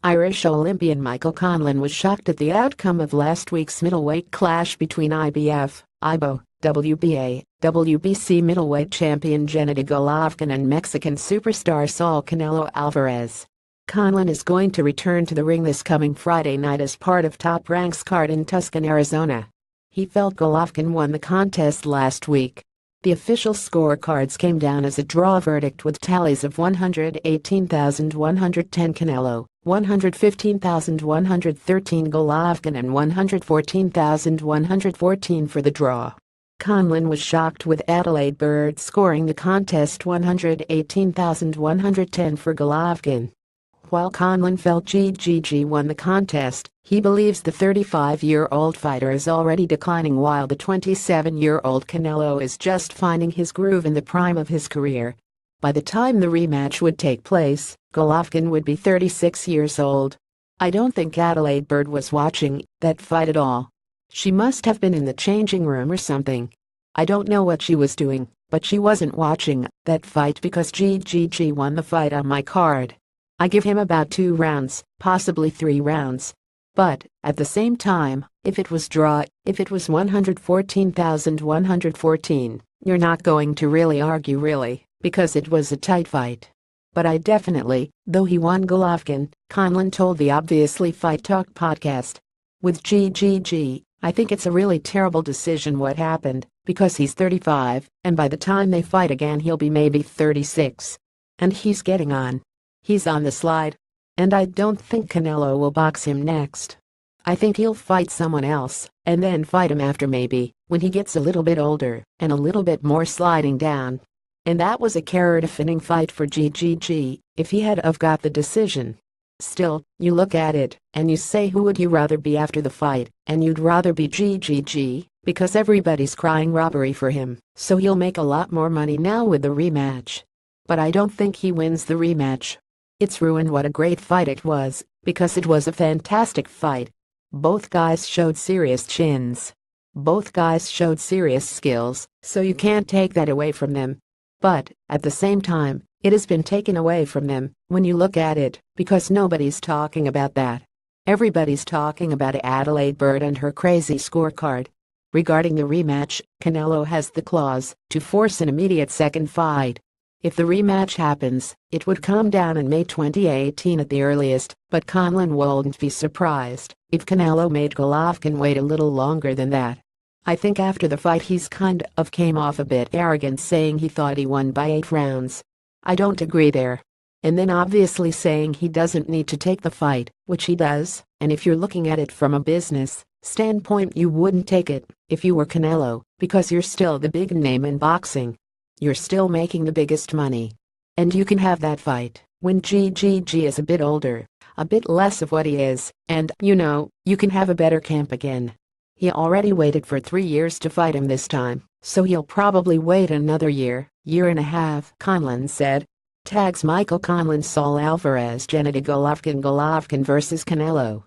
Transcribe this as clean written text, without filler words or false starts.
Irish Olympian Michael Conlan was shocked at the outcome of last week's middleweight clash between IBF, IBO, WBA, WBC middleweight champion Gennady Golovkin and Mexican superstar Saul Canelo Alvarez. Conlan is going to return to the ring this coming Friday night as part of Top Rank's card in Tucson, Arizona. He felt Golovkin won the contest last week. The official scorecards came down as a draw verdict with tallies of 118,110 Canelo, 115,113 Golovkin and 114,114 for the draw. Conlan was shocked with Adelaide Byrd scoring the contest 118,110 for Golovkin. While Conlan felt GGG won the contest, he believes the 35-year-old fighter is already declining while the 27-year-old Canelo is just finding his groove in the prime of his career. By the time the rematch would take place, Golovkin would be 36 years old. I don't think Adelaide Byrd was watching that fight at all. She must have been in the changing room or something. I don't know what she was doing, but she wasn't watching that fight because GGG won the fight on my card. I give him about 2 rounds, possibly 3 rounds. But, at the same time, if it was draw, if it was 114,114, you're not going to really argue because it was a tight fight. But I definitely, though he won Golovkin, Conlan told the Obviously Fight Talk podcast. With GGG, I think it's a really terrible decision what happened, because he's 35, and by the time they fight again he'll be maybe 36. And he's getting on. He's on the slide. And I don't think Canelo will box him next. I think he'll fight someone else, and then fight him after maybe, when he gets a little bit older, and a little bit more sliding down. And that was a career-defining fight for GGG, if he had of got the decision. Still, you look at it, and you say who would you rather be after the fight, and you'd rather be GGG, because everybody's crying robbery for him, so he'll make a lot more money now with the rematch. But I don't think he wins the rematch. It's ruined what a great fight it was, because it was a fantastic fight. Both guys showed serious chins. Both guys showed serious skills, so you can't take that away from them. But, at the same time, it has been taken away from them, when you look at it, because nobody's talking about that. Everybody's talking about Adelaide Byrd and her crazy scorecard. Regarding the rematch, Canelo has the clause to force an immediate second fight. If the rematch happens, it would come down in May 2018 at the earliest, but Conlan wouldn't be surprised if Canelo made Golovkin wait a little longer than that. I think after the fight he's kind of came off a bit arrogant saying he thought he won by 8 rounds. I don't agree there. And then obviously saying he doesn't need to take the fight, which he does, and if you're looking at it from a business standpoint you wouldn't take it if you were Canelo, because you're still the big name in boxing. You're still making the biggest money. And you can have that fight when GGG is a bit older, a bit less of what he is, and, you can have a better camp again. He already waited for 3 years to fight him this time, so he'll probably wait another year and a half, Conlan said. Tags Michael Conlan, Saul Alvarez, Gennady Golovkin, Golovkin vs Canelo.